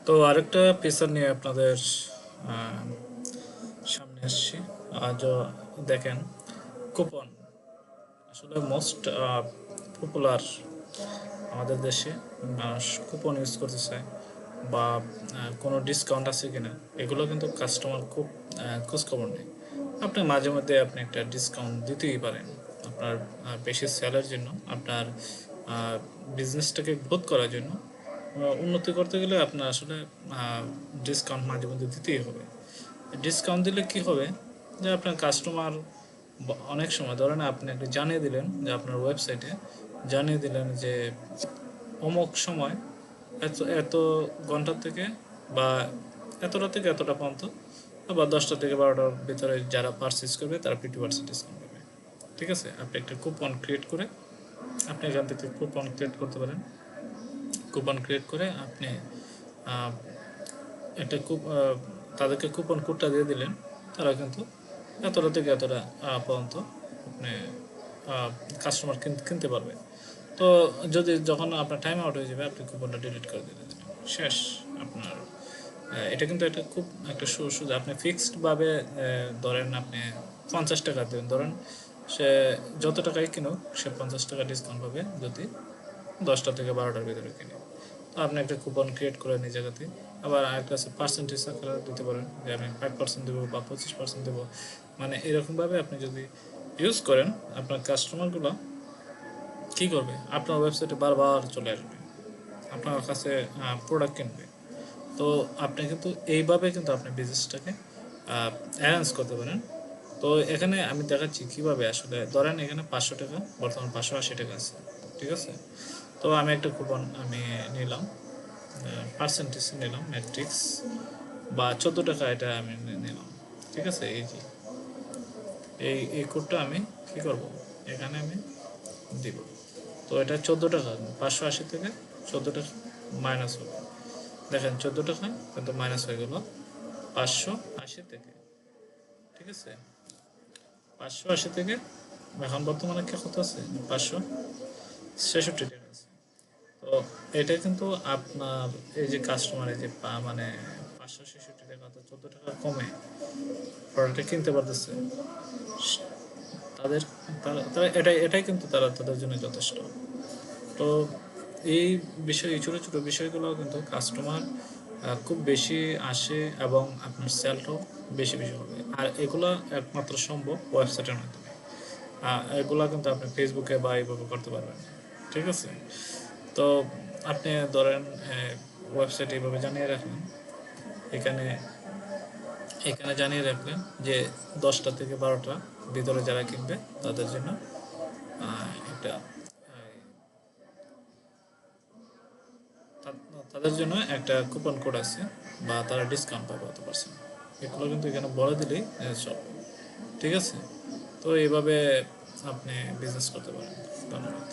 তো আরেকটা ফিচার নিয়ে আপনাদের আহ, সামনে আসছি। আজ দেখেন, কুপন আসলে মোস্ট পপুলার আমাদের দেশে। মানুষ কুপন ইউজ করতে চায় বা কোনো ডিসকাউন্ট আছে কিনা এগুলো কিন্তু কাস্টমার খুব খোঁজখবর নেই। আপনি মাঝে মধ্যে আপনি একটা ডিসকাউন্ট দিতেই পারেন আপনার বেশি সেলের জন্য, আপনার বিজনেসটাকে গ্রোথ করার জন্য। উন্নতি করতে গেলে আপনার আসলে ডিসকাউন্ট মাঝে মধ্যে দিতেই হবে। ডিসকাউন্ট দিলে কি হবে, যে আপনার কাস্টমার অনেক সময় ধরেন আপনি একটা জানিয়ে দিলেন যে আপনার ওয়েবসাইটে জানিয়ে দিলেন যে অমুক সময় এত এত ঘন্টা থেকে বা এতটা থেকে এতটা পর্যন্ত বা 10টা থেকে 12টার ভিতরে যারা পারচেস করবে তারা 50% ডিসকাউন্ট পাবে। ঠিক আছে, আপনি একটা কুপন ক্রিয়েট করে আপনি এখান থেকে কুপন ক্রিয়েট করতে পারেন। কুপন ক্রিয়েট করে আপনি আহ, একটা তাদেরকে কুপন কোডটা দিয়ে দিলেন, তারা কিন্তু এতটা থেকে এতটা পর্যন্ত আপনি কাস্টমার কিনতে পারবে। তো যদি যখন আপনার টাইম আউট হয়ে যাবে আপনি কুপনটা ডিলিট করে দিলেন, শেষ আপনার। এটা কিন্তু একটা খুব একটা সুযোগ। আপনি ফিক্সডভাবে ধরেন আপনি 50 টাকা দেবেন, ধরেন সে যত টাকাই কিনুক সে 50 টাকা ডিসকাউন্ট পাবে যদি 10টা থেকে 12টার ভিতরে কিনে। তো আপনি একটা কুপন ক্রিয়েট করে নিজ জায়গাতে। আবার আরেকটা আছে পার্সেন্টেজ আকারে দিতে পারেন, যে আমি 5% দেবো বা 25% দেবো। মানে এরকমভাবে আপনি যদি ইউজ করেন, আপনার কাস্টমারগুলো কী করবে, আপনার ওয়েবসাইটে বারবার চলে আসবে, আপনার কাছে প্রোডাক্ট কিনবে। তো আপনি কিন্তু এইভাবে কিন্তু আপনি বিজনেসটাকে অ্যারেঞ্জ করতে পারেন। তো এখানে আমি দেখাচ্ছি কিভাবে। আসলে ধরেন এখানে 500 টাকা, বর্তমান 580 টাকা আছে। ঠিক আছে, তো আমি একটা কুপন আমি নিলাম, পার্সেন্টেজ নিলাম ম্যাট্রিক্স বা 14 টাকা, এটা আমি নিলাম। ঠিক আছে, এই যে এই কোডটা আমি কী করব, এখানে আমি দিব। তো এটা 14 টাকা, 580 থেকে 14 টাকা মাইনাস হবে। দেখেন 14 টাকা কিন্তু মাইনাস হয়ে গেল 580 থেকে। ঠিক আছে, 580 থেকে এখন বর্তমানে কি কত আছে, 566 টাকা আছে। তো এটা কিন্তু আপনার এই যে কাস্টমার এই যে মানে 566 টাকা অর্থাৎ 14 টাকা কমে প্রোডাক্টটা কিনতে পারতেছে, তাদের তারা তারা এটাই কিন্তু তাদের জন্য যথেষ্ট। তো এই বিষয়, এই ছোটো ছোটো বিষয়গুলো কিন্তু কাস্টমার খুব বেশি আসে এবং আপনার সেলটাও বেশি বেশি হবে। আর এগুলো একমাত্র সম্ভব ওয়েবসাইটের মাধ্যমে। এগুলো কিন্তু আপনি ফেসবুকে বা এইভাবে করতে পারবেন না। ঠিক আছে, তো আপনি ধরেন ওয়েবসাইটে এইভাবে জানিয়ে রাখলেন, এখানে এখানে জানিয়ে রাখলেন যে 10টা থেকে 12টা ভিতরে যারা কিনবে তাদের জন্য একটা তাদের জন্য একটা কুপন কোড আছে বা তারা ডিসকাউন্ট পাবে অত পার্সেন্ট। এগুলো কিন্তু এখানে বলে দিলেই সব। ঠিক আছে, তো এইভাবে আপনি বিজনেস করতে পারেন। ধন্যবাদ।